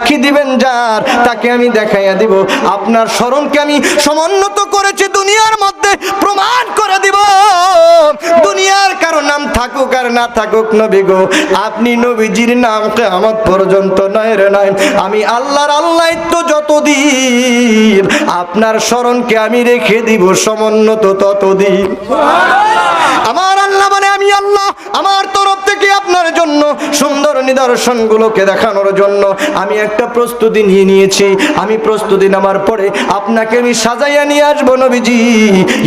কি দিবেন যার, তাকে আমি দেখাইয়া দিব। আপনার স্মরণকে আমি সমুন্নত করেছি দুনিয়ার মধ্যে, প্রমাণ করে দিব। দুনিয়ার কারো নাম থাকুক আর না থাকুক, নবী গো আপনি নবীজির নাম কিয়ামত পর্যন্ত নয় রে নয়। আমি আল্লাহর আল্লাহত্ব যতদিন, আপনার স্মরণকে আমি রেখে দিব সমুন্নত ততদিন। আমার আল্লাহ মানে আমি আল্লাহ আমার তরফ থেকে আপনার জন্য সুন্দর নিদর্শনগুলোকে দেখানোর জন্য আমি একটা প্রস্তুতি নিয়ে নিয়েছি। আমি প্রস্তুতি নেওয়ার পরে আপনাকে আমি সাজাইয়া নিয়ে আসবো নবীজি।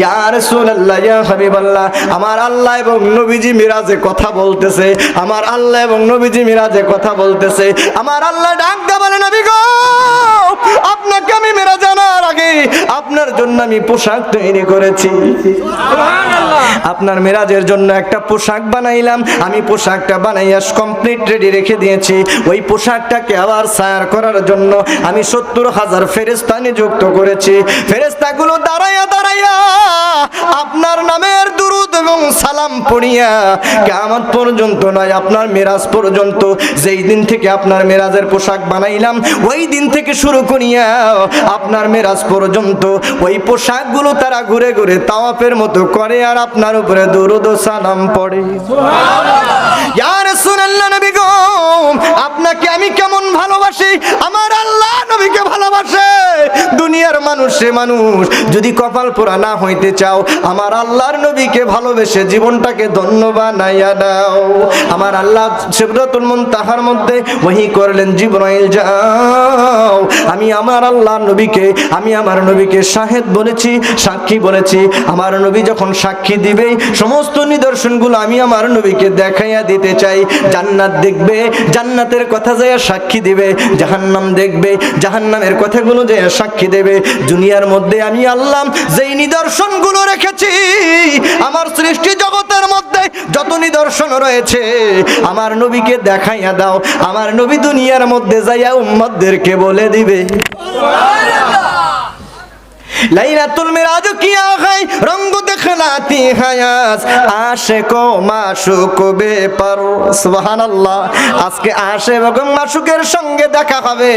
ইয়া রাসূলুল্লাহ, ইয়া হাবিবাল্লাহ, আমার আল্লাহ এবং নবীজি মিরাজে কথা বলতেছে। আমার আল্লাহ এবং নবীজি মিরাজে কথা বলতেছে। আমার আল্লাহ ডাক দিয়ে বলে, নবী গো আপনাকে আমি মিরাজে আনার আগে আপনার জন্য আমি পোশাক তৈরি করেছি। সুবহানাল্লাহ। আপনার মিরাজের জন্য একটা পোশাক বানাইলাম। আমি পোশাকটা বানাইয়া কমপ্লিট রেডি রেখে দিয়েছি। ওই পোশাকটাকে আবার সায়ার করার জন্য আমি 70,000 ফেরেশতা নিযুক্ত করেছি। ফেরেশতাগুলো দাঁড়াইয়া দাঁড়াইয়া আপনার নামের দুরূদ এবং সালাম পড়িয়া কিয়ামত পর্যন্ত নয়, আপনার মিরাজ পর্যন্ত, যেই দিন থেকে আপনার মিরাজের পোশাক বানাইলাম ওই দিন থেকে শুরু করিয়া আপনার মিরাজ পর্যন্ত ওই পোশাকগুলো তারা ঘুরে ঘুরে তাওয়াফের মতো করে আর আপনার উপরে দুরূদ ও সালাম পড়ে। সুবহানাল্লাহ। ইয়া রাসূলুল্লাহ, নবী গো আপনাকে আমি কেমন ভালোবাসি, আমার আল্লাহ নবীকে ভালোবাসে। দুনিয়ার মানুষে মানুষ যদি কপাল পোড়া না হইতে চাও, আমার আল্লাহর নবীকে ভালোবেসে জীবনটাকে ধন্য বানাইয়া দাও। আমার আল্লাহ সিদরাতুল মুনতাহার মধ্যে ওহী করলেন, জিবরাইল যাও। আমি আমার আল্লাহর নবীকে, আমি আমার নবীকে শাহেদ বলেছি, সাক্ষী বলেছি। আমার নবী যখন সাক্ষী দিবে সমস্ত নিদর্শনগুলো আমি আমার নবীকে দেখাইয়া দিতে চাই। জান্নাত দেখবে, জান্নাতের কথা যায় সাক্ষী দিবে। জাহান্নাম দেখবে, জাহান্নামের কথাগুলো যায় সাক্ষী দেবে। দুনিয়ার মধ্যে আমি আল্লাহ যেই নিদর্শনগুলো রেখেছি, আমার সৃষ্টি জগতের মধ্যে যত নিদর্শন রয়েছে আমার নবীকে দেখাইয়া দাও। আমার নবী দুনিয়ার মধ্যে যাইয়া উম্মতদেরকে বলে দিবে। সুবহানাল্লাহ। লাইলাতুল মিরাজ কিয়া গায় রঙ্গ দেখলাতি হায়াস আশিকো মাশুক বেপার। সুবহানাল্লাহ। আজকে আশিক এবং মাশুকের সঙ্গে দেখা হবে।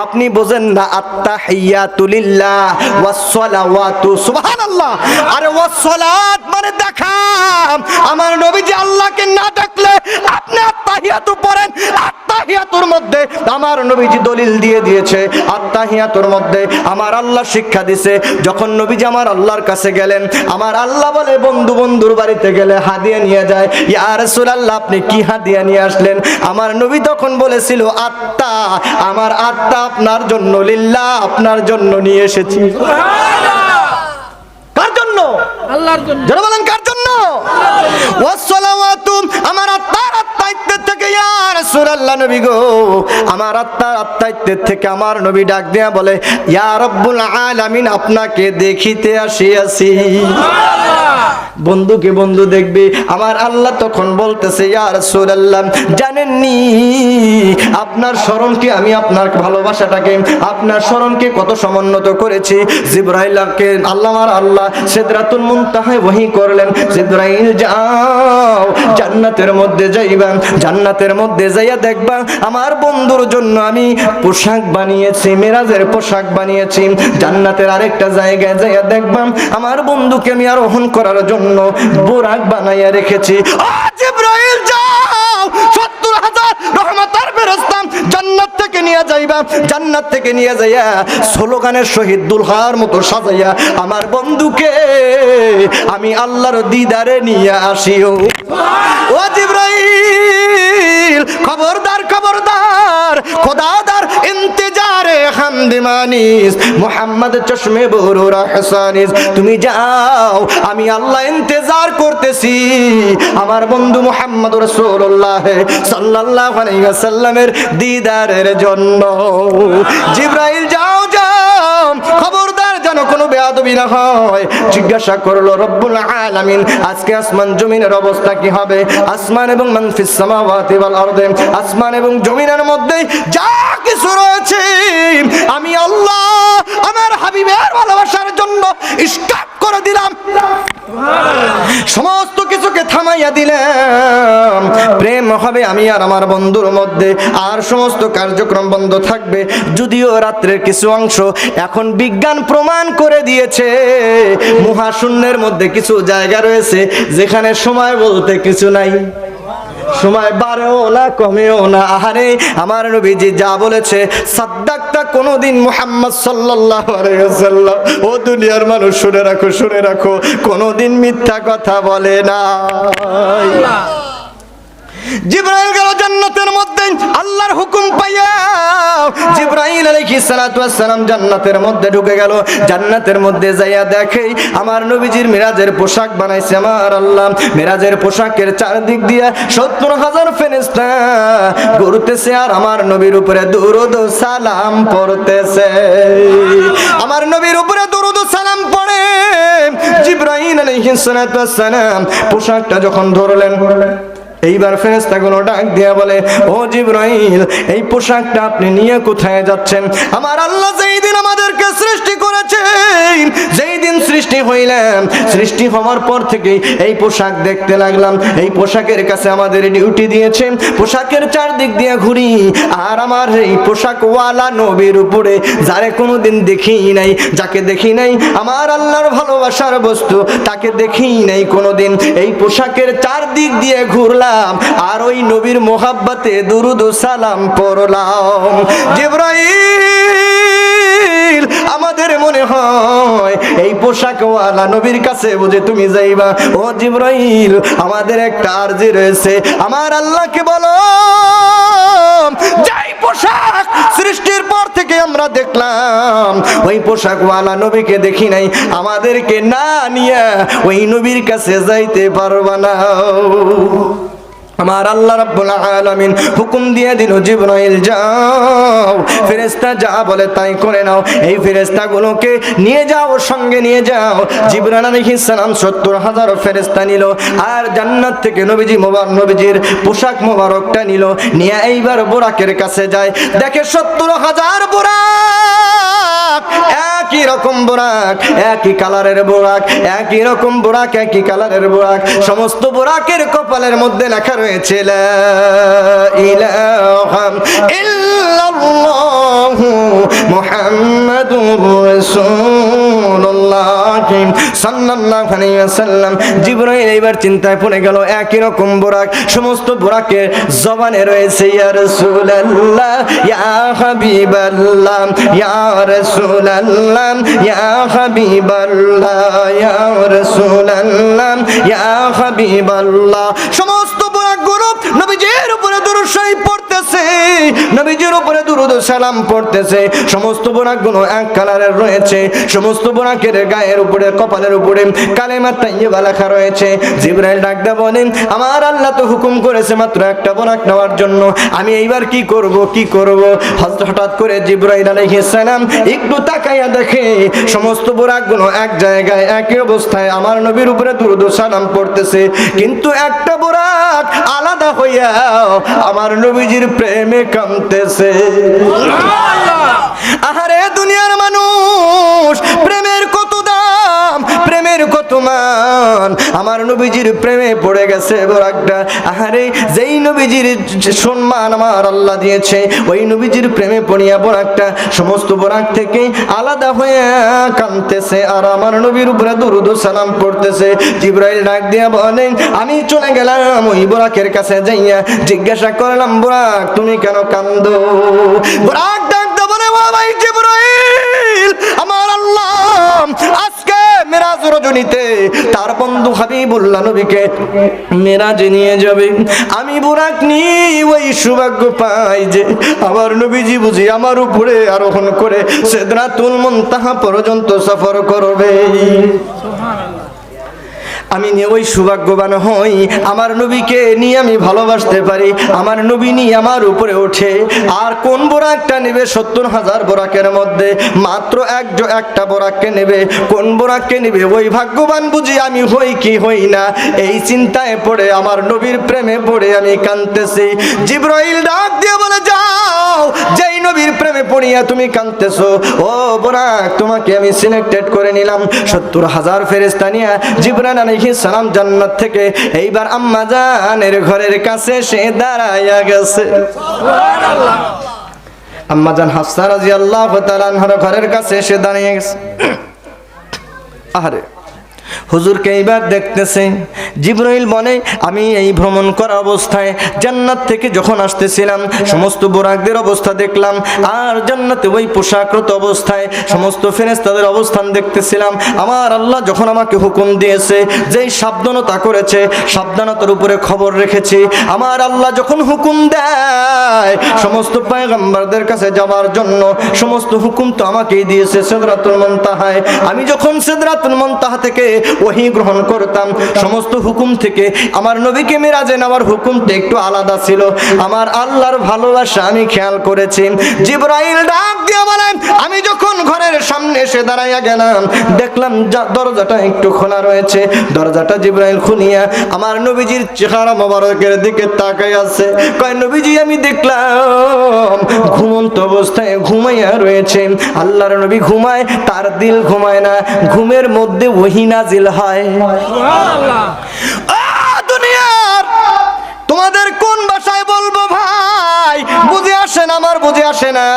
আপনি বোঝেন না, আত্তাহিয়াতু লিল্লাহ ওয়াস সালাওয়াতু। সুবহানাল্লাহ। আরে ওয়াস সালাত মানে দেখা। আমার নবীজি আল্লাহকে না ডাকলে আপনি আত্তাহিয়াতু পড়েন। আত্তাহিয়াতুর মধ্যে আমার নবীজি দলিল দিয়ে দিয়েছে। আত্তাহিয়াতুর মধ্যে আমার আল্লাহ শিক্ষা দিয়েছে। যখন নবীজি আমার আল্লাহর কাছে গেলেন, আমার আল্লাহ বলে বন্ধু বন্ধুর বাড়িতে গেলে হাদিয়া নিয়ে যায়। ইয়া রাসূলুল্লাহ, আপনি কি হাদিয়া নিয়ে আসলেন? আমার নবী তখন বলেছিল, আত্মা, আমার আত্মা আপনার জন্য, লিল্লাহ, আপনার জন্য নিয়ে এসেছি। সুবহানাল্লাহ। কার জন্য? আল্লাহর জন্য। যারা বলেন কার জন্য? ওয়াস সালাওয়াতু, আমার আত্মার আত্মাইত্বের থেকে। ইয়া রাসূলুল্লাহ, নবী গো আমার আত্মার আত্মাইত্বের থেকে আমার নবী ডাক দিয়া বলে, ইয়া রব্বুল আলামিন, আপনাকে দেখিতে আসিয়াছি। বন্ধুকে বন্ধু দেখবে। আমার আল্লাহ তখন বলতেছে, ইয়া রাসূলুল্লাহ, জানেননি আপনার স্মরণকে আমি, আপনার ভালোবাসাটাকে, আপনার স্মরণকে কত সমুন্নত করেছি। জিবরাইলকে আমার আল্লাহ সিদরাতুল মুনতাহায় ওহী করলেন, জিবরাইল যাও জান্নাতের মধ্যে যাইবা, জান্নাতের মধ্যে যাইয়া দেখবা আমার বন্ধুর জন্য আমি পোশাক বানিয়েছি, মিরাজের পোশাক বানিয়েছি। জান্নাতের আরেকটা জায়গায় যাইয়া দেখবা আমার বন্ধুকে আমি আরোহণ করার জন্য বুরাক বানাইয়া রেখেছি। ও জিবরাইল যাও, 70,000 রহমতের ফেরেশতা জান্নাত থেকে নিয়ে যাইবা, জান্নাত থেকে নিয়ে যাইয়া স্লোগানের শহীদ দুলহার মতো সাজাইয়া আমার বন্ধুকে আমি আল্লাহর দিদারে নিয়ে আসিও। ও জিবরাইল, খবরদার খবরদার, খোদাদার ইন্তজারে হামদিমানিস মুহাম্মদ চশমে বরুরা হাসানিস, তুমি যাও, আমি আল্লাহ ইন্তজার করতেছি আমার বন্ধু মুহাম্মদ রাসূলুল্লাহ সাল্লাল্লাহু আলাইহি ওয়াসাল্লামের দিদারের জন্য। জিবরাইল যাও যাও, খবরদার যেন কোনো বেয়াদবি না হয়। জিজ্ঞাসা করলো রব্বুল আলামিন, আজকে আসমান জমিনের অবস্থা কি হবে? আসমান এবং মান ফিস সামাওয়াতি ওয়াল আরদি, আসমান এবং জমিনের মধ্যে যা কিছু রয়েছে আমি আল্লাহ আমার হাবিবের ভালোবাসার জন্য স্টপ করে দিলাম। সমস্ত কিছুকে থামাইয়া দিলাম। প্রেম হবে আমি আর আমার বন্ধুর মধ্যে, আর সমস্ত কার্যক্রম বন্ধ থাকবে। যদিও রাত্রের কিছু অংশ এখন বিজ্ঞান প্রমাণ করে দিয়েছে মহাশূন্যের মধ্যে কিছু জায়গা রয়েছে যেখানে সময় বলতে কিছু নাই, সময় বাড়েও না কমেও না। আহারে আমার নবীজি যা বলেছে সাদ্দাকতা কোনদিন মুহাম্মদ সাল্লাল্লাহু আলাইহি ওয়াসাল্লাম, ও দুনিয়ার মানুষ শুনে রাখো, শুনে রাখো, কোনদিন মিথ্যা কথা বলে না। জিবরাইল গেল জান্নাতের মধ্যে আল্লাহর হুকুম পাইয়া। জিবরাইল আলাইহিস সালাতু ওয়াস সালাম জান্নাতের মধ্যে ঢুকে গেল। জান্নাতের মধ্যে যাইয়া দেখে আমার নবীজির মিরাজের পোশাক বানাইছে আমার আল্লাহ। মিরাজের পোশাকের চারদিক দিয়া ৭০,০০০ ফেরেশতা ঘুরতেছে আর আমার নবীর উপরে দুরূদ ও সালাম পড়তেছে। আমার নবীর উপরে দুরূদ ও সালাম পড়ে। জিবরাইল আলাইহিস সালাতু ওয়াস সালাম পোশাকটা যখন ধরলেন, এইবার ফেরেশতাগুলো ডাক দিয়া বলে, ও জিবরাইল, এই পোশাকটা আপনি নিয়ে কোথায় যাচ্ছেন? আমার আল্লাহ যেই দিন আমাদেরকে সৃষ্টি করেছেন, যেই দিন সৃষ্টি হইলাম, সৃষ্টি হওয়ার পর থেকে এই পোশাক দেখতে লাগলাম। এই পোশাকের কাছে আমাদের ডিউটি দিয়েছেন, পোশাকের চারদিক দিয়ে ঘুরি আর আমার এই পোশাকওয়ালা নবীর উপরে যারে কোনোদিন দেখি নাই, যাকে দেখি নাই আমার আল্লাহর ভালোবাসার বস্তু, তাকে দেখি নাই কোনোদিন, এই পোশাকের চারদিক দিয়ে ঘুরলাম আর ওই নবীর মোহাব্বতে দুরূদ ও সালাম পড়লাম। জিবরাইল, আমাদের মনে হয় এই পোশাকওয়ালা নবীর কাছে বুঝে তুমি যাইবা। ও জিবরাইল, আমাদের একটা আরজি রয়েছে, আমার আল্লাহকে বলো যাই পোশাক সৃষ্টির পর থেকে আমরা দেখলাম ওই পোশাকওয়ালা নবীকে দেখি নাই, আমাদেরকে না নিয়ে ওই নবীর কাছে যাইতে পারবা না। আমার আল্লাহ রাব্বুল আলামিন হুকুম দিয়ে দিল, জিবরাইল যাও, ফেরেশতা যা বলে তাই করে নাও, এই ফেরেশতাগুলোকে নিয়ে যাও, সঙ্গে নিয়ে যাও। জিবরাইল আলাইহিস সালাম ৭০,০০০ ফেরেশতা নিল আর জান্নাত থেকে নবীজির পোশাক মোবারকটা নিল, নিয়ে এইবার বোরাকের কাছে যায়। দেখে ৭০,০০০ বোরাক, একই রকম বোরাক, একই কালারের বোরাক, একই রকম বোরাক, একই কালারের বোরাক। সমস্ত বোরাকের কপালের মধ্যে লেখা রয়েছে লা ইলাহা ইল্লাল্লাহু মুহাম্মাদুর রাসূলুল্লাহ সাল্লাল্লাহু আলাইহি ওয়াসাল্লাম। জিবরাইল এইবার চিন্তায় পড়ে গেল, একই রকম বোরাক, সমস্ত বোরাকের জবানে রয়েছে ইয়া রাসূলুল্লাহ, ইয়া হাবিবাল্লাহ, ইয়া রাসূলুল্লাহ, ইয়া হাবিবাল্লাহ, ইয়া রাসূলুল্লাহ, ইয়া হাবিবাল্লাহ। সমস্ত বোরাকগুলো নবীজির উপরে দুরূদ শরীফ পড়তেছে, নবীজির উপরে দুরূদ ও সালাম পড়তেছে। সমস্ত বোরাকগুলো এক কালারের রয়েছে, সমস্ত বোরাকের গায়ের উপরে, কপালের উপরে কালেমা তাইয়্যিবা লেখা রয়েছে। জিবরাইল ডাক দিয়ে বলেন, আমার আল্লাহ তো হুকুম করেছে মাত্র একটা বোরাক নেওয়ার জন্য, আমি এইবার কি করব, কি করব? হঠাৎ করে জিবরাইল আলাইহিস সালাম একটু তাকাইয়া দেখে সমস্ত বোরাকগুলো এক জায়গায় একই অবস্থায় আমার নবীর উপরে দুরূদ ও সালাম পড়তেছে, কিন্তু একটা বোরাক আলাদা হইয়া আমার নবীজির প্রেমে কামতেছে। আহারে দুনিয়ার মানুষ, প্রেমের কত দাম, প্রেমের কত মান, আমার নবীজির প্রেমে পড়ে গেছে বোরাকটা। আহারে যেই নবীজির সম্মান আমার আল্লাহ দিয়েছে, ওই নবীজির প্রেমে পড়িয়া বোরাকটা সমস্ত বোরাক থেকে আলাদা হয়ে কাঁদতেছে আর আমার নবীর উপরে দুরূদ ও সালাম পড়তেছে। জিবরাইল ডাক দিয়া বলেন, আমি চলে গেলাম ওই বোরাকের কাছে যাইয়া জিজ্ঞাসা করলাম, বোরাক তুমি কেন কান্দো? বোরাক ডাক দিয়ে বলে, ও ভাই জিবরাইল, আমার আল্লাহ আজকে মেরাজ রজনীতে তার বন্ধু হাবিবুল্লাহ নবীকে মেরাজে নিয়ে যাবে। আমি বোরাক নিয়ে ওই সৌভাগ্য পাই যে আমার নবীজি বুঝি আমার উপরে আরোহণ করে সিদরাতুল মুনতাহা পর্যন্ত সফর করবে। আমি ওই সৌভাগ্যবান হই, আমার নবীকে নিয়ে আমি ভালোবাসতে পারি, আমার নবী নিয়ে আমার উপরে ওঠে। আর কোন বোরাকটা নেবে ৭০,০০০ বোরাকের মধ্যে মাত্র একটা বোরাককে নেবে, কোন বোরাককে নেবে? ওই ভাগ্যবান বুঝি আমি হই কি হই না, এই চিন্তায় পড়ে আমার নবীর প্রেমে পড়ে আমি কাঁদতেছি। জিবরাইল ডাক দিয়ে বলে, যাও, যেই নবীর প্রেমে পড়িয়া তুমি কাঁদতেছো, ও বুরাক তোমাকে আমি সিলেক্টেড করে নিলাম। 70,000 ফেরেশতা নিয়ে জিবরাইল আলাইহিস সালাম জান্নাত থেকে এইবার আম্মা জানের ঘরের কাছে সে দাঁড়াইয়া গেছে। সুবহানাল্লাহ। আম্মা জান হাফসা রাদিয়াল্লাহু তাআলা আনহার ঘরের কাছে এসে দাঁড়িয়ে গেছে। আরে হুজুরকে এইবার দেখতেছে। জিবরাইল বলে, আমি এই ভ্রমণ করা অবস্থায় জান্নাত থেকে যখন আসতেছিলাম সমস্ত বুরাকদের অবস্থা দেখলাম, আর জান্নাতে ওই পোশাকরত অবস্থায় সমস্ত ফেরেশতাদের অবস্থান দেখতেছিলাম। আমার আল্লাহ যখন আমাকে হুকুম দিয়েছে, যেই সাবধানতা করেছে সাবধানতার উপরে খবর রেখেছি। আমার আল্লাহ যখন হুকুম দেয় সমস্ত পয়গম্বরদের কাছে যাওয়ার জন্য, সমস্ত হুকুম তো আমাকেই দিয়েছে সিদরাতুল মুনতাহায়। আমি যখন সিদরাতুল মুনতাহা থেকে ওহী গ্রহণ করতাম, সমস্ত হুকুম থেকে আমার নবীকে মিরাজে নেওয়ার হুকুমটা একটু আলাদা ছিল। আমার আল্লাহর ভালোবাসা আমি খেয়াল করেছি। জিবরাইল ডাক দিয়ে বলেন, আমি যখন ঘরের সামনে এসে দাঁড়াইয়া গেলাম, দেখলাম দরজাটা একটু খোলা রয়েছে। দরজাটা জিবরাইল খুলিয়া আমার নবীজির চেহারা মোবারকের দিকে তাকায় আছে। কয়, নবীজি আমি দেখলাম ঘুমন্ত অবস্থায় ঘুমাইয়া রয়েছে। আল্লাহর নবী ঘুমায়, তার দিল ঘুমায় না, ঘুমের মধ্যে ওহী নাজিল হয়। সুবহানাল্লাহ। দুনিয়ার তোমাদের কোন ভাষায় বলবো ভাই, বুঝে আসে না, আমার বুঝে আসে না।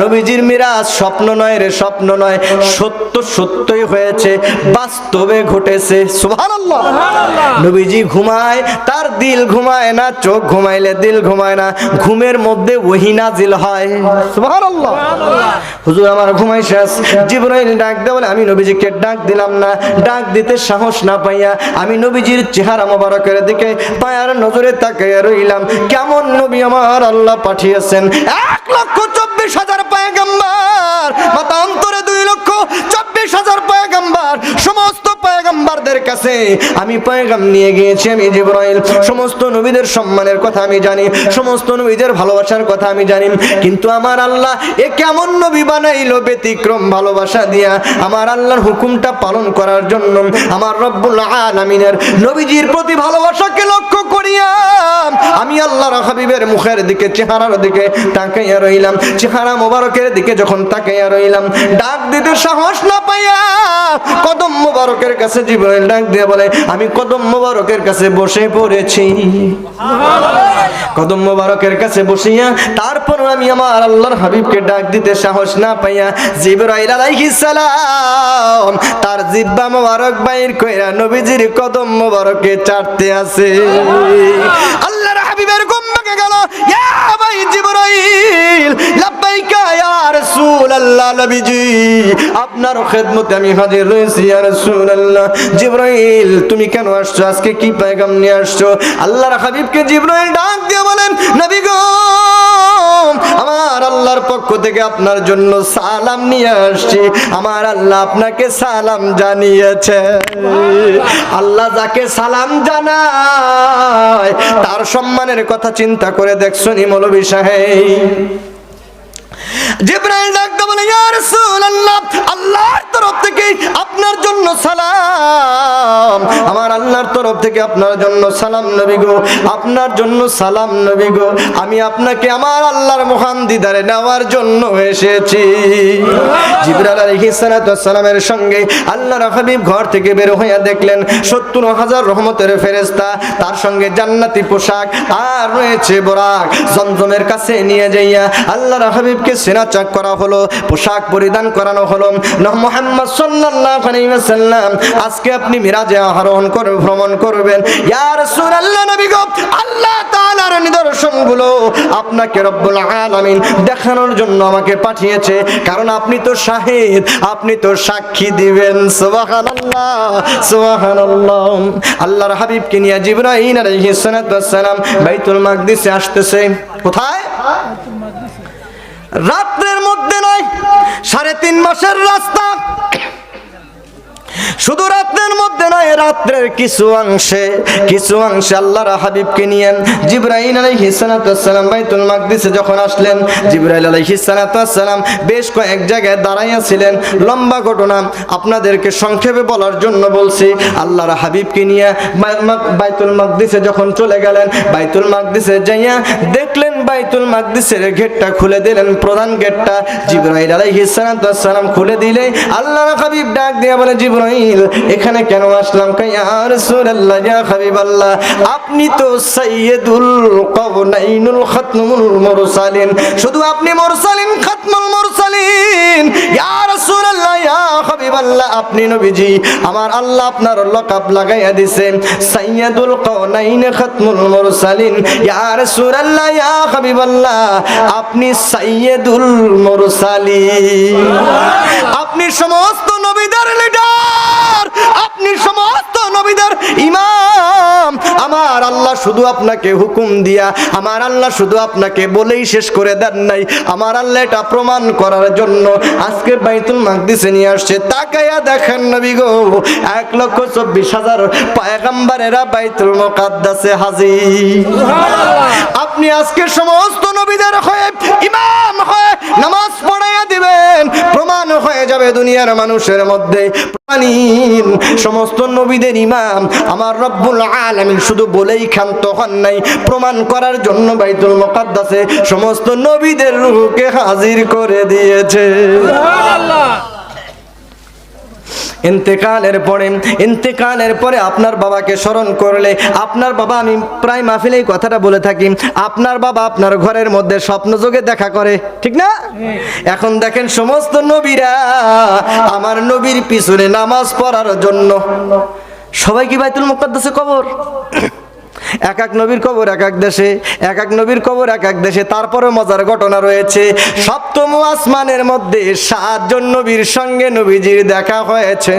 নবীজির মিরাজ স্বপ্ন নয় রে, স্বপ্ন নয়, সত্য সত্যই হয়েছে, বাস্তবে ঘটেছে। সুবহানাল্লাহ। নবীজি ঘুমায়, তার দিল ঘুমায় না, চোখ ঘুমাইলে দিল ঘুমায় না, ঘুমের মধ্যে ওহী নাজিল হয়। সুবহানাল্লাহ। হুজুর আমার ঘুমাই শেষ। জিবরাইল ডাক দেয় বলে, আমি নবীজিকে ডাক দিলাম না, ডাক দিতে সাহস না পাইয়া আমি নবীজির চেহারা মোবারকের দিকে পায়ার নজরে তাকাইয়া রইলাম। কেমন নবী আমার আল্লাহ পাঠিয়েছেন! 1,24,000 পয়গম্বর, মতান্তরে 2,24,000 পয়গম্বর, সমস্ত পয়গম্বরদের কাছে আমি পয়গাম নিয়ে গিয়েছি। আমি জিবরাইল সমস্ত নবীদের সম্মানের কথা আমি জানি, সমস্ত নবীদের ভালোবাসার কথা আমি জানি, কিন্তু আমার আল্লাহ এ কেমন নবী বানাইলো ব্যতিক্রম ভালোবাসা দিয়া আমার আল্লাহর হুকুমটা পালন করার জন্য। আমার রব্বুল আলামিনের নবীজির প্রতি ভালোবাসাকে লক্ষ্য করিয়া আমি আল্লাহর হাবিবের মুখের দিকে, চেহারার দিকে তাকাইয়া রইলাম। চেহারা মোবারকের দিকে যখন তাকাইয়া রইলাম, ডাক দিতে সাহস না পাইয়া কদম মোবারকের কাছে জিবরাইল ডাক দিয়ে বলে, আমি কদম মোবারকের কাছে বসে পড়েছি। কদম মোবারকের কাছে বসিয়া তারপর আমি আমার আল্লাহর হাবিবকে ডাক দিতে সাহস না পাইয়া জিবরাইল আলাইহিস সালাম তার জিহ্বা মোবারক বাইর কইরা নবীজির কদম মোবারকে চাটতে আছে। আল্লাহর হাবিবের ঘুম ভেঙে গেল। ইয়া ভাই জিবরাইল, লাব্বাইকা ইয়া রাসূলুল্লাহ, নবীজি আপনার খেদমতে আমি হাজির রয়েছি ইয়া রাসূলুল্লাহ। জিবরাইল তুমি কেন আসছো, আজকে কি পয়গাম নিয়ে আসছো? আল্লাহর হাবিবকে জিবরাইল ডাক দিয়ে বলেন, নবী গো আমার আল্লাহর পক্ষ থেকে আপনার জন্য সালাম নিয়ে আসছি। আমার আল্লাহ আপনাকে সালাম জানিয়েছে। আল্লাহ যাকে সালাম জানায় তার সম্মানের কথা চিন্তা করে দেখছনি মৌলভী সাহেব? জিবরাইল ডাকতে বলে, ইয়া রাসূলুল্লাহ আল্লাহর তরফ থেকে আপনার জন্য সালাম, আমার আল্লাহর তরফ থেকে আপনার জন্য সালাম নবী গো, আপনার জন্য সালাম নবী গো, আমি আপনাকে আমার আল্লাহর মহান দিদারে নেওয়ার জন্য এসেছি। জিবরাইল আলাইহিস সালাতু ওয়াস সালামের সঙ্গে আল্লাহর হাবিব ঘর থেকে বের হইয়া দেখলেন 70,000 রহমতের ফেরেশতা, তার সঙ্গে জান্নাতি পোশাক আর রয়েছে বুরাক। জমজমের কাছে নিয়ে যাইয়া আল্লাহর হাবিবকে সিনা চাক করা হলো, পোশাক পরিধান করানো হলো। মুহাম্মদ সাল্লাল্লাহু আলাইহি ওয়াসাল্লাম আজকে আপনি মিরাজে আরোহণ করে ভ্রমণ করবেন। ইয়া রাসূলুল্লাহ নবী গো, আল্লাহ তাআলার নিদর্শনগুলো আপনাকে রব্বুল আলামিন দেখানোর জন্য আমাকে পাঠিয়েছে, কারণ আপনি তো শাহিদ, আপনি তো সাক্ষী দিবেন। সুবহানাল্লাহ সুবহানাল্লাহ। আল্লাহর হাবিবকে নিয়ে জিবরাইল আলাইহিস সালাতু ওয়াস সালাম বাইতুল মাকদিসে আসতেছে। কোথায়? রাত্রের মধ্যে নয়, 3.5 মাসের রাস্তা। শুধু রাত্রের মধ্যে নয়, রাত্রের কিছু অংশে আল্লাহর হাবিবকে নিয়ে জিবরাইল আলাইহিস সালাতু ওয়াস সালাম বাইতুল মাকদিসে যখন আসলেন, জিবরাইল আলাইহিস সালাতু ওয়াস সালাম বেশ কয়েক জায়গায় দাঁড়াইয়া ছিলেন। লম্বা ঘটনা আপনাদেরকে সংক্ষেপে বলার জন্য বলছি। আল্লাহর হাবিবকে নিয়ে বাইতুল মাকদিসে যখন চলে গেলেন, বাইতুল মাকদিসে যাইয়া দেখলেন বাইতুল মাকদিসের গেটটা খুলে দিলেন, প্রধান গেটটা। জিবরাইল আলাইহিস সালাম খুলে দিলে আল্লাহর হাবিব ডাক দিয়ে বলে, জিবরাইল এখানে কেন আসলাম? ইয়া রাসূলুল্লাহ, ইয়া হাবিবাল্লাহ, আপনি তো সাইয়্যিদুল কাওনাইনুল খাতমুল মুরসালিন, শুধু আপনি মুরসালিন, খাতমুল মুরসালিন। ইয়া রাসূলুল্লাহ, ইয়া হাবিবাল্লাহ, আপনি নবীজি, আমার আল্লাহ আপনার লকাব লাগাইয়া দিয়েছেন সাইয়্যিদুল কাওনাইন খাতমুল মুরসালিন। ইয়া রাসূলুল্লাহ, ইয়া হাবিবাল্লাহ, আপনি সাইয়্যিদুল মুরসালিন, আপনি সমস্ত নবীদের লিডার, আপনি সমস্ত নবীদের ইমাম। আমার আল্লাহ শুধু আপনাকে হুকুম দিয়া, আমার আল্লাহ শুধু আপনাকে বলেই শেষ করে দেন নাই, আমার আল্লাহ এটা প্রমাণ করার জন্য আজকে বাইতুল মাকদিসে নিয়ে আসছে। তাকায়া দেখেন নবী গো, 1,24,000 পয়গম্বরেরা বাইতুল মুকাদ্দাসে হাজির। আপনি আজকে সমস্ত নবীদের হয়ে ইমাম হয়ে নামাজ পড়াইয়া দিবেন, প্রমাণ হয়ে যাবে দুনিয়ার মানুষের মধ্যে। সমস্ত নবীদের ইমাম আমার রব্বুল আলামিন শুধু বলেই ক্ষান্ত হন নাই, প্রমাণ করার জন্য বাইতুল মুকাদ্দাসে সমস্ত নবীদের রূহকে হাজির করে দিয়েছে। সুবহানাল্লাহ। ইন্তেকালের পরে আপনার বাবাকে স্মরণ করলে, আপনার বাবা, আমি প্রায় মাহফিলে এই কথাটা বলে থাকি, আপনার বাবা আপনার ঘরের মধ্যে স্বপ্নযোগে দেখা করে, ঠিক না? এখন দেখেন সমস্ত নবীরা আমার নবীর পিছনে নামাজ পড়ার জন্য সবাই কি বাইতুল মুকাদ্দাসে কবর? এক এক নবীর কবর এক এক দেশে, এক এক নবীর কবর এক এক দেশে। তারপরে মজার ঘটনা রয়েছে, সপ্তম আসমানের মধ্যে 7 জন নবীর সঙ্গে নবীজির দেখা হয়েছে।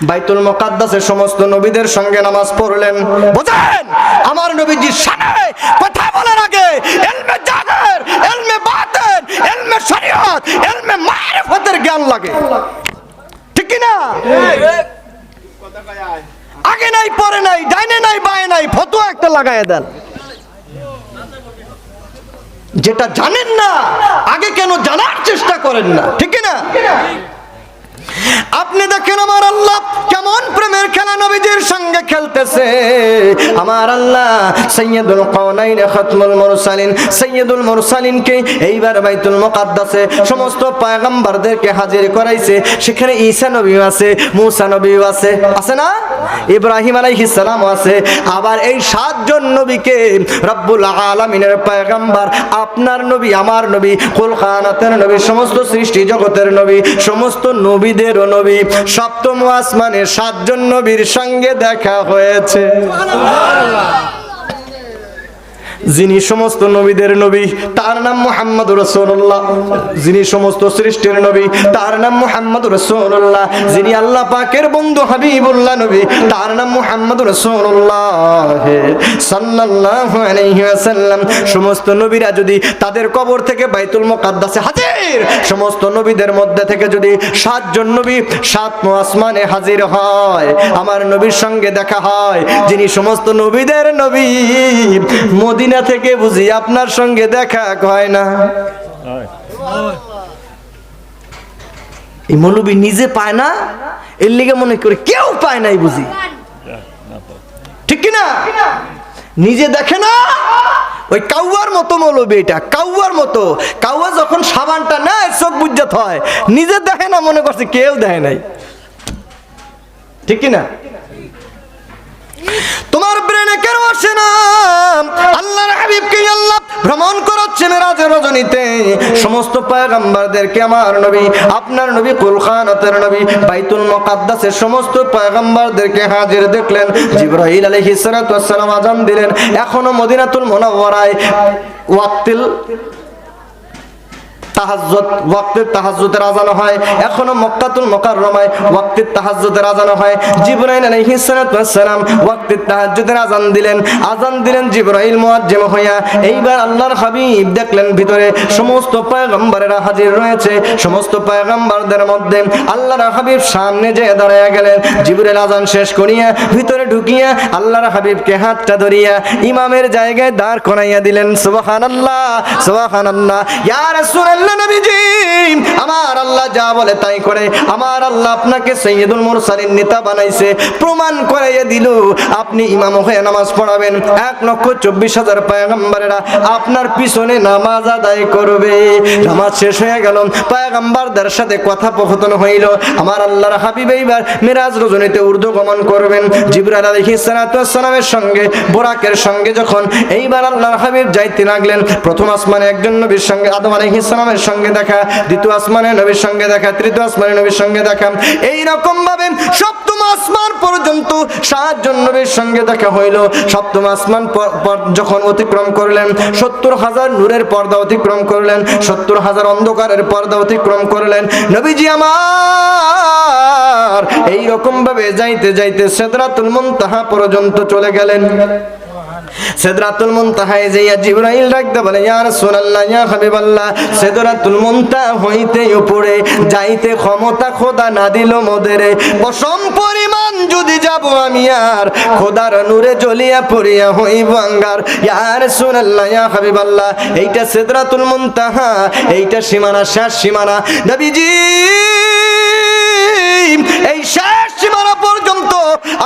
বাইতুল মুকাদ্দাসে সমস্ত নবীদের সঙ্গে নামাজ পড়লেন। বুঝেন, আমার নবীজির সামনে কথা বলার আগে ইলমে জাহির, ইলমে বাতিন, ইলমে শরীয়ত, ইলমে মারিফতের জ্ঞান লাগে, ঠিক কি না? আগে নাই পরে নাই, ডাইনে নাই বায়ে নাই, ফতোয়া একটা লাগায় দেন। যেটা জানেন না আগে কেন জানার চেষ্টা করেন না, ঠিক না? আপনি দেখেন আমার আল্লাহ কেমন প্রেমের খেলা নবীজির সঙ্গে খেলতেছে। আমার আল্লাহ সাইয়্যিদুল কাওনাইন খাতমুল মুরসালিন, সাইয়্যিদুল মুরসালিনকে এইবার বাইতুল মুকাদ্দাসে সমস্ত পয়গম্বরদেরকে হাজির করাইছে। সেখানে ঈসা নবীও আছে, মুসা নবীও আছে, আছে না? ইব্রাহিম আলাইহিস সালাম আছে। আবার এই 7 জন নবীকে রব্বুল আলামিনের পয়গম্বর, আপনার নবী, আমার নবী, কুল কানাতের নবী, সমস্ত সৃষ্টি জগতের নবী, সমস্ত নবীদের নবী, সপ্তম আসমানে 7 জন নবীর সঙ্গে দেখা হয়েছে। যিনি সমস্ত নবীদের নবী তার নাম মুহাম্মদুর রাসূলুল্লাহ, যিনি সমস্ত সৃষ্টির নবী তার নাম মুহাম্মদুর রাসূলুল্লাহ, যিনি আল্লাহ পাকের বন্ধু হাবিবুল্লাহ নবী তার নাম মুহাম্মদুর রাসূলুল্লাহ সাল্লাল্লাহু আলাইহি ওয়াসাল্লাম। সমস্ত নবীরা যদি তাদের কবর থেকে বাইতুল মুকাদ্দাসে হাজির, সমস্ত নবীদের মধ্যে থেকে যদি 7 জন নবী 7 আসমানে হাজির হয়, আমার নবীর সঙ্গে দেখা হয়, যিনি সমস্ত নবীদের নবী, মদিনা থেকে বুঝি আপনার সঙ্গে দেখা হয় না। এই মৌলবী নিজে পায় না, এর লিগে মনে করে কেউ পায় নাই বুঝি, ঠিক কিনা? নিজে দেখে না, ওই কাউয়ার মতো মৌলবী, এটা কাউয়ার মতো। কাউয়া যখন সাবানটা নেয় চোখ বুঝতে হয়, নিজে দেখে না, মনে করছে কেউ দেখে নাই, ঠিক কিনা? তোমার ব্রেনে কেন আসে না? আল্লাহর হাবিবকে আল্লাহ ভ্রমণ করাচ্ছে মেরাজের রজনীতে, সমস্ত পয়গম্বরদেরকে আমার নবী, আপনার নবী, কুল কানাতের নবী, বাইতুল মুকাদ্দাসের সমস্ত পয়গম্বরদেরকে হাজির দেখলেন। জিবরাইল আলাইহিস সালাতু ওয়াস সালাম আযান দিলেন। এখনো মদিনাতুল মুনাওয়ারায় ওয়াক্তিল তাহাজ্জুদ, ওয়াক্তের তাহাজ্জুদের আযান হয়। এখনো মক্কাতুল মুকাররমায় ওয়াক্তের তাহাজ্জুদের আযান হয়। জিবরাইল আলাইহিস সালাতু ওয়াস সালাম ওয়াক্তের তাহাজ্জুদের আযান দিলেন জিবরাইল মুয়াজ্জিম হইয়া। এইবার আল্লাহর হাবিব দেখলেন ভিতরে সমস্ত পয়গম্বরেরা হাজির রয়েছে। সমস্ত পয়গম্বরদের মধ্যে আল্লাহর হাবিব সামনে যেয়ে দাঁড়ায়া গেলেন। জিবরাইল আযান শেষ করিয়া ভিতরে ঢুকিয়া আল্লাহর হাবিবকে হাতটা ধরিয়া ইমামের জায়গায় দাঁড় করাইয়া দিলেন। সুবহানাল্লাহ, সুবহানাল্লাহ। ইয়া রাসূলুল্লাহ, বললেন নবীজি আমার আল্লাহ যা বলে তাই করে, আমার আল্লাহ আপনাকে সাইয়্যিদুল মুরসালিন নেতা বানাইছে, প্রমাণ করাইয়া দিল আপনি ইমাম হয়ে নামাজ পড়াবেন, 1,24,000 পয়গম্বরেরা আপনার পিছনে নামাজ আদায় করবে। নামাজ শেষ হয়ে গেল, পয়গম্বরদের সাথে কথোপকথন হইল। আমার আল্লাহর হাবিব এইবার মিরাজ রজনীতে উর্দু গমন করবেন। জিবরাইল আলাইহিস সালাতু ওয়াস সালামের সঙ্গে বুরাকের সঙ্গে যখন এইবার আল্লাহর হাবিব যাইতে লাগলেন, প্রথম আসমানে একজন নবীর সঙ্গে আদম আলাইহিস সালামের সঙ্গে দেখা, দ্বিতীয় আসমানে নবীর সঙ্গে দেখা, তৃতীয় আসমানে নবীর সঙ্গে দেখা, এই রকম ভাবে সপ্তম আসমান পর্যন্ত 7 জন নবীর সঙ্গে দেখা হইল। সপ্তম আসমান যখন অতিক্রম করলেন, 70,000 নূরের পর্দা অতিক্রম করলেন, 70,000 অন্ধকারের পর্দা অতিক্রম করলেন। নবীজি আমার এই রকম ভাবে যাইতে যাইতে সিদরাতুল মুনতাহা পর্যন্ত চলে গেলেন। সিদরাতুল মুনতাহায় যাইয়া জিবরাইল ডাকতে বলে, ইয়া রাসূলুল্লাহ, ইয়া হাবিবাল্লাহ, সিদরাতুল মুনতাহা হইতে উপরে যাইতে ক্ষমতা খোদা না দিল মোদেরে, পশম পরিমাণ যদি যাব আমি আর খোদার নূরে জ্বলিয়া পড়িয়া হইব আঙ্গার। ইয়া রাসূলুল্লাহ, ইয়া হাবিবাল্লাহ, এইটা সিদরাতুল মুনতাহা, এইটা সীমানা, শেষ সীমানা। নবীজি এই শেষ সীমানা পর্যন্ত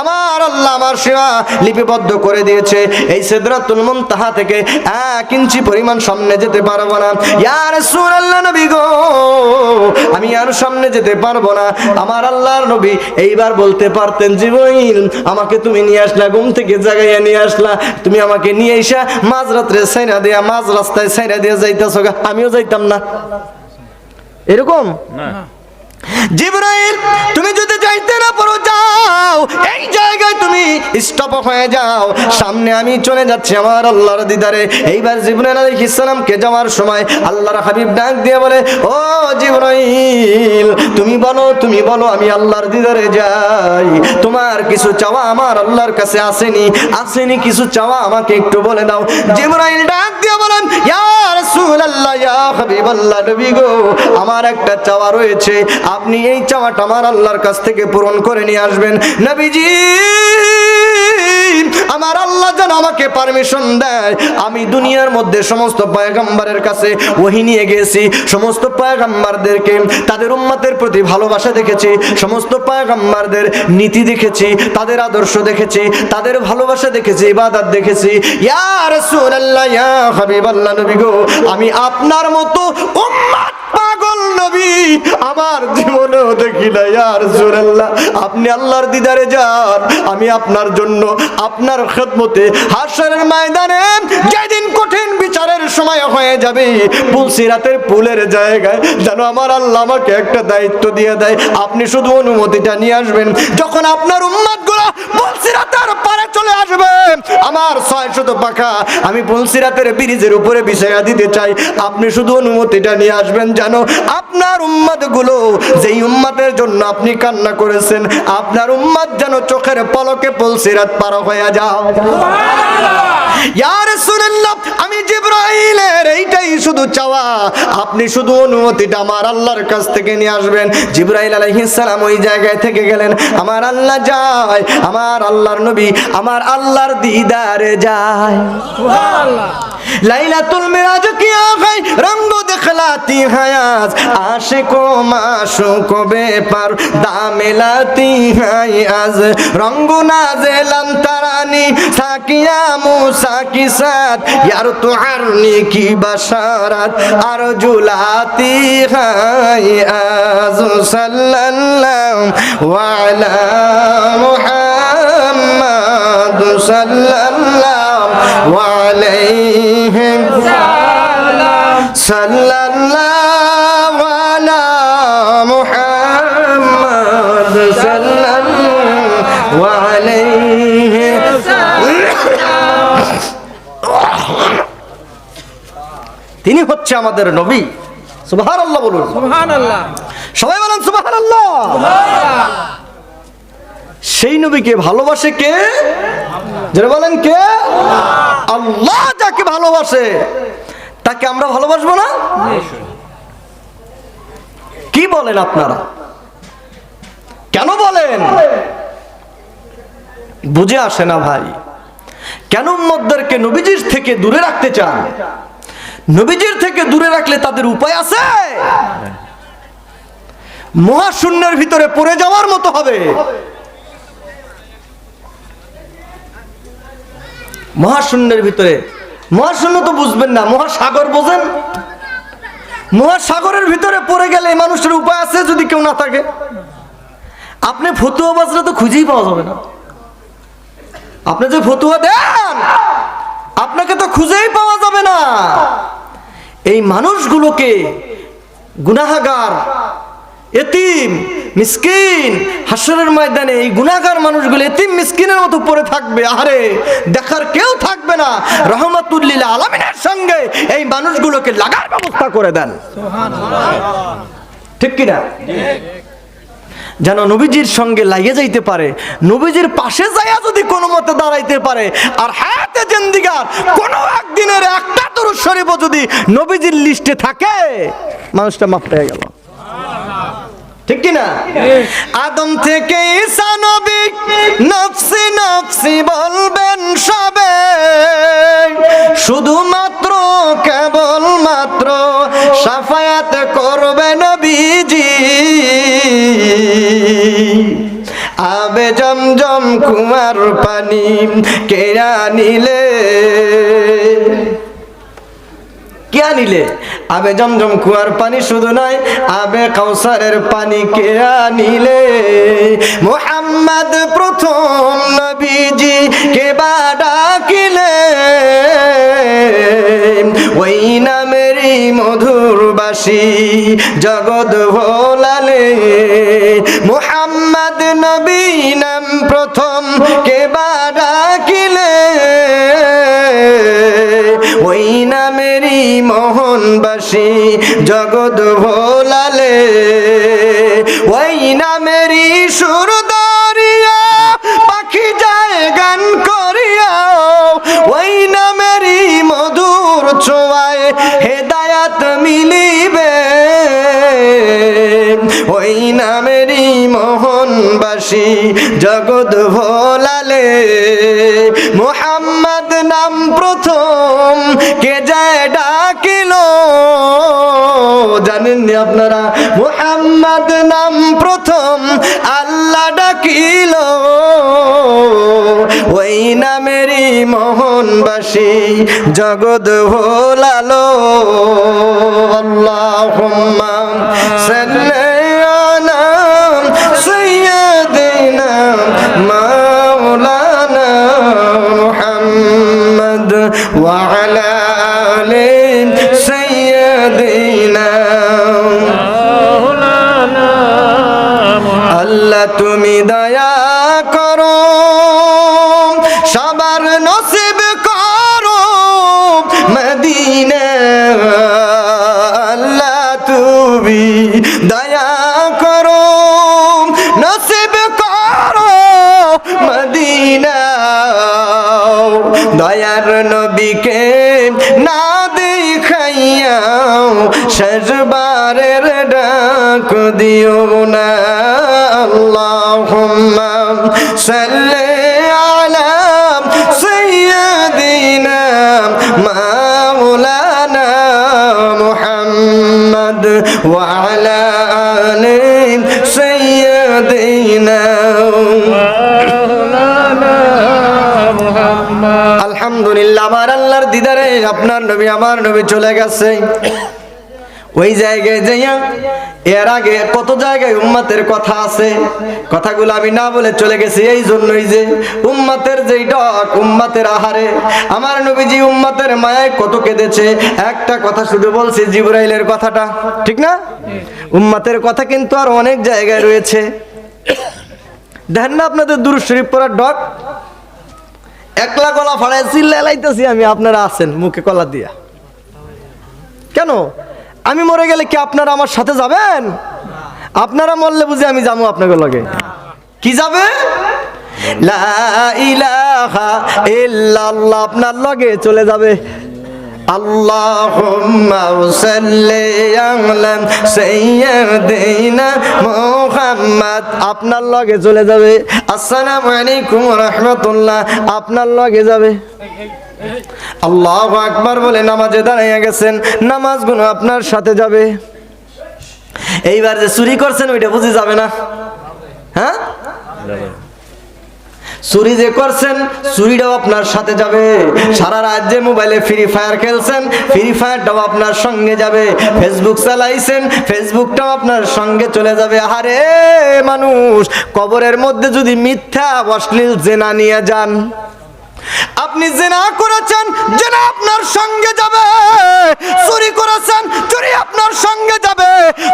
আমার আল্লাহ আমার সীমা লিপিবদ্ধ করে দিয়েছে। এই সিদরাতুল মুনতাহা থেকে 1 ইঞ্চি পরিমাণ সামনে যেতে পারবো না। ইয়া রাসূলুল্লাহ, নবী গো, আমি আর সামনে যেতে পারবো না। আমার আল্লাহর নবী এইবার বলতে পারতেন, জিবরাইল আমাকে তুমি নিয়ে আসলা, ঘুম থেকে জাগাইয়া নিয়ে আসলা, তুমি আমাকে নিয়ে এসা মাঝরাত্রে ছাইরা দিয়া, মাঝ রাস্তায় ছাইরা দিয়া যাইতাছো, আমিও যাইতাম না, এরকম না। জিবরাইল তুমি যদি যাইতে না পারো, যাও, এই জায়গায় তুমি স্টপ হয়ে যাও, সামনে আমি চলে যাচ্ছি আমার আল্লাহর দিদারে। এইবার জিবরাইল আলাইহিস সালামকে যাওয়ার সময় আল্লাহর হাবিব ডাক দিয়ে বলে, ও জিবরাইল তুমি বলো আমি আল্লাহর দিদারে যাই, তোমার কিছু চাওয়া আমার আল্লাহর কাছে আসেনি কিছু চাওয়া আমাকে একটু বলে দাও। জিবরাইল ডাক দিয়ে বলেন, ইয়া রাসূলুল্লাহ, ইয়া হাবিবাল্লাহ, নবী গো, আমার একটা চাওয়া রয়েছে, আপনি এই চাওয়াটা আমার আল্লাহর কাছ থেকে পূরণ করে নিয়ে আসবেন। নবীজি আমার আল্লাহ যেন আমাকে পারমিশন দেয়, আমি দুনিয়ার মধ্যে সমস্ত পয়গম্বরের কাছে ওহী নিয়ে গেছি, সমস্ত পয়গম্বরদেরকে তাদের উম্মতের প্রতি ভালোবাসা দেখেছি, সমস্ত পয়গম্বরদের নীতি দেখেছি, তাদের আদর্শ দেখেছি, তাদের ভালোবাসা দেখেছি, ইবাদত দেখেছি। ইয়া রাসূলুল্লাহ, ইয়া হাবিবাল্লাহ, নবী গো, আমি আপনার মতো উম্মত পাগল নবী আমার জীবনেও দেখি না। ইয়া রাসূলুল্লাহ, আপনি আল্লাহর দিদারে যান, আমি আপনার জন্য আপনার খেদমতে হাশরের ময়দানে যেদিন কঠিন বিচারের সময় হয়ে যাবে, পুলসিরাতের পুলের জায়গায় যেন আমার আল্লাহ আমাকে একটা দায়িত্ব দিয়ে দেয়, আপনি শুধু অনুমতিটা নিয়ে আসবেন। যখন আপনার উম্মতগুলো পুলসিরাতের পারে চলে আসবে, আমার 600 পাখা আমি পুলসিরাতের ব্রিজের উপরে বিছায়া দিতে চাই, আপনি শুধু অনুমতিটা নিয়ে আসবেন, জানো আপনার উম্মতগুলো যেই উম্মতের জন্য আপনি কান্না করেছেন, আপনার উম্মত যেন চোখের পলকে পুলসিরাত পার হয়ে যাও। ইয়া রাসূলুল্লাহ, আমি জিবরাইলের এইটাই শুধু চাওয়া, আপনি শুধু অনুমতিটা আমার আল্লাহর কাছ থেকে নিয়ে আসবেন। জিবরাইল আলাইহিস সালাম ওই জায়গায় থেকে গেলেন, আমার আল্লাহ যায়, আমার আল্লাহর নবী আমার আল্লাহর দিদারে যায়। সুবহানাল্লাহ। লাইলাতুল মিরাজ কিয়া গায় রঙ্গ দেখলাতি হায়াজ, আশিকো মাশুকো বেপার দামেলাতি হায় আজ, রঙ্গ নাজেলাম তারানি সাকিয়া মুসা কি সাথ, ইয়ার তুহারনি কি বাশারাত আরজুলাতি হায় আজ, সাল্লাল্লাহু আলা মুহাম্মাদ সাল্লাল্লাহু আলাইহি সাল্লাম, সাল্লাল্লাহু আলা মুহাম্মাদ সাল্লাল্লাহু আলাইহি সাল্লাম। তিনি হচ্ছে আমাদের নবী। সুবহানাল্লাহ বলুন, সুবহানাল্লাহ, সবাই বলেন সুবহানাল্লাহ। সেই নবীকে ভালোবাসে কে? যারা বলেন কে? আল্লাহ যাকে ভালোবাসে তাকে আমরা ভালোবাসবো না? কি বলেন আপনারা? কেন বলেন? বুঝে আসে না ভাই। কেন উম্মতদেরকে নবীজির থেকে দূরে রাখতে চান? নবীজির থেকে দূরে রাখলে তাদের উপায় আছে? মহাশূন্যের ভিতরে পড়ে যাওয়ার মতো হবে। মহাশূন্যের ভিতরে, মহাশূন্য তো বুঝবেন না, মহাসাগর বোঝেন? মহাসাগরের ভিতরে পড়ে গেলে মানুষের উপায় আছে যদি কেউ না থাকে? আপনি ফতুয়া বাজলে তো খুঁজেই পাওয়া যাবে না। আপনি যে ফতুয়া দেন আপনাকে তো খুঁজেই পাওয়া যাবে না। এই মানুষগুলোকে গুনাহগার, এতিম, মিসকিন, হাসরের ময়দানে এই গুনাহগার মানুষগুলো এতিম মিসকিনের মতো পড়ে থাকবে, আরে দেখার কেউ থাকবে না। রহমাতুল লিল আলামিনের সঙ্গে এই মানুষগুলোকে লাগার ব্যবস্থা করে দেন, ঠিক কিনা? যেন নবীজির সঙ্গে লাগিয়ে যাইতে পারে, নবীজির পাশে যাইয়া যদি কোনো মতে দাঁড়াইতে পারে, আর হায়াতে জিন্দিগার কোনো একদিনের একটা দরুদ শরীফও যদি নবীজির লিস্টে থাকে, মানুষটা মাফ পেয়ে গেল, ঠিক কিনা? আদম থেকে ঈসা নবী নফসি নফসি বলবেন সবে, শুধুমাত্র কেবল মাত্র শাফায়াত করবে নবীজি। আবে জমজম কুমার পানি কে আনিলে, কে আনিলে? আবে জমজম কুয়ার পানি শুধু নয়, আবে কাউসারের পানি কে আনিলে? মুহাম্মদ প্রথম নবীজি কে বা ডাকিলে, ওই নামেরই মধুর বাসি জগৎ ভোলালে। মুহাম্মদ নবী নাম প্রথম কে বা ডাকিলে, ওই নামেরই মোহনবাসী জগৎ ভোলালে। ওই নামেরই সুর দরিয়া পাখি যায় গান করিয়া, ওই নামেরই মধুর ছোঁয়ায় হেদায়াত মিলিবে। ওই নামেরই মোহনবাসী জগৎ ভোলালে। মুহাম্মদ নাম প্রথম কে যায় ডাকিল, জানেননি আপনারা? মুহাম্মদ নাম প্রথম আল্লাহ ডাকিল, ওই নামেরই মোহনবাসী জগৎ ভোলালো। আল্লাহুম্মা সাল্লি আলা সাইয়্যিদিনা মাওলানা মুহাম্মদ ওয়া আলা আলি সাইয়্যিদিনা মাওলানা। আল্লাহ তুমি দয়া করো, সবার নসিব করো মদিনা। আল্লাহ তুমি দয়া করো, নসিব করো মদিনা। দয়ার নবীকে না দেখাইয়া শেষবারের ডাক দিও না। আল্লাহুম্মা সাল্লি আলা সাইয়্যিদিনা মাওলানা মুহাম্মদ ওয়া আলা আলি সাইয়্যিদিনা মাওলানা মুহাম্মদ। আলহামদুলিল্লাহ, আমার আল্লাহর দিদারে আপনার নবী, আমার নবী চলে গেছে। ওই জায়গায় যাইয়া এর আগে কত জায়গায় উম্মতের কথা আছে, কথাগুলো আমি না বলে চলে গেছি এই জন্যই যে উম্মতের যেই ডাক, উম্মতের আহারে আমার নবীজি উম্মতের মায়ায় কত কেঁদেছে। একটা কথা শুধু বলছি, জিবরাইলের কথাটা, ঠিক না? উম্মতের কথা কিন্তু আর অনেক জায়গায় রয়েছে। দেখেন না আপনাদের দুরূদ শরীফ পড়ার ডক, একলা গলা ফাড়ায় চিল্লাইতেছি আমি, আপনারা আছেন মুখে কলা দিয়া। কেন? আমি মরে গেলে কি আপনারা আমার সাথে যাবেন? আপনারা মরলে বুঝি আমি যাবো আপনাদের লগে? কি যাবে? লা ইলাহা ইল্লাল্লাহ আপনার লগে চলে যাবে। আল্লাহুম্মা সাল্লি আলা সাইয়্যিদিনা মুহাম্মদ। আপনার লগে চলে যাবে আসসালামু আলাইকুম ওয়া রাহমাতুল্লাহ, আপনার লগে যাবে। আল্লাহু আকবার বলে নামাজে দাঁড়াইয়া গেছেন, নামাজগুলো আপনার সাথে যাবে। এইবার যে চুরি করছেন ওইটা বুঝি যাবে না? হ্যাঁ, চুরি যে করছেন চুরিটাও আপনার সাথে যাবে। সারা রাত যে মোবাইলে ফ্রি ফায়ার খেলছেন, ফ্রি ফায়ারটাও আপনার সঙ্গে যাবে। ফেসবুক চালাইছেন, ফেসবুকটাও আপনার সঙ্গে চলে যাবে। আরে মানুষ, কবরের মধ্যে যদি মিথ্যা অশ্লীল জেনা নিয়ে যান, আপনি জেনা করেছেন, জেনা আপনার সঙ্গে যাবে। চুরি করেছেন, চুরি আপনার সঙ্গে যাবে।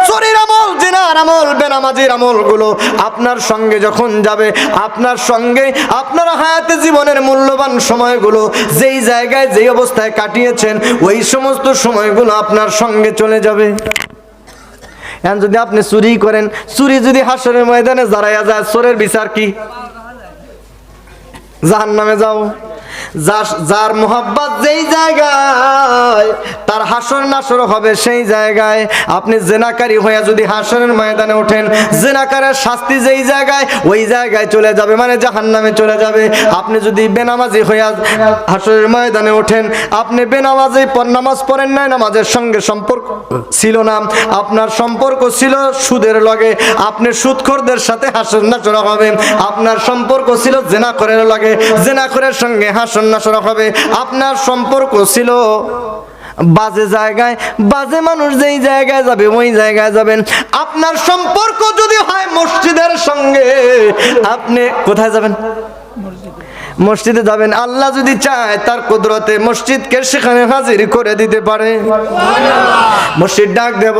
চুরির আমল, জেনার আমল, বেনামাজির আমলগুলো আপনার সঙ্গে যখন যাবে, আপনার সঙ্গে আপনার হায়াতে জীবনের মূল্যবান সময়গুলো যেই জায়গায় যেই অবস্থায় কাটিয়েছেন ওই সমস্ত সময়গুলো আপনার সঙ্গে চলে যাবে। এখন যদি আপনি চুরি করেন, চুরি যদি হাসরের ময়দানে দাঁড়াইয়া যায়, চোরের বিচার কি? জাহান্নামে যাও। যার মোহাব্বত যেই জায়গায়, তার হাসর নাসর হবে সেই জায়গায়। আপনি জেনাকারী হইয়া যদি হাসরের ময়দানে ওঠেন, জেনাকারের শাস্তি যেই জায়গায় ওই জায়গায় চলে যাবে, মানে জাহান্নামে চলে যাবে। আপনি যদি বেনামাজি হইয়া হাসরের ময়দানে ওঠেন, আপনি বেনামাজি নামাজ পড়েন নাই, নামাজের সঙ্গে সম্পর্ক ছিল না, আপনার সম্পর্ক ছিল সুদের লগে, আপনি সুদখোরদের সাথে হাসর নাসর হবে। আপনার সম্পর্ক ছিল জেনাকরের লগে, জেনাকরের সঙ্গে হাসর নাসর হবে। আপনার সম্পর্ক ছিল বাজে জায়গায়, বাজে মানুষ যেই জায়গায় যাবে ওই জায়গায় যাবেন। আপনার সম্পর্ক যদি হয় মসজিদের সঙ্গে, আপনি কোথায় যাবেন? মসজিদে যাবেন। আল্লাহ যদি চায় তার কুদরতে মসজিদকে সেখানে হাজির করে দিতে পারে। মসজিদ ডাক দেব।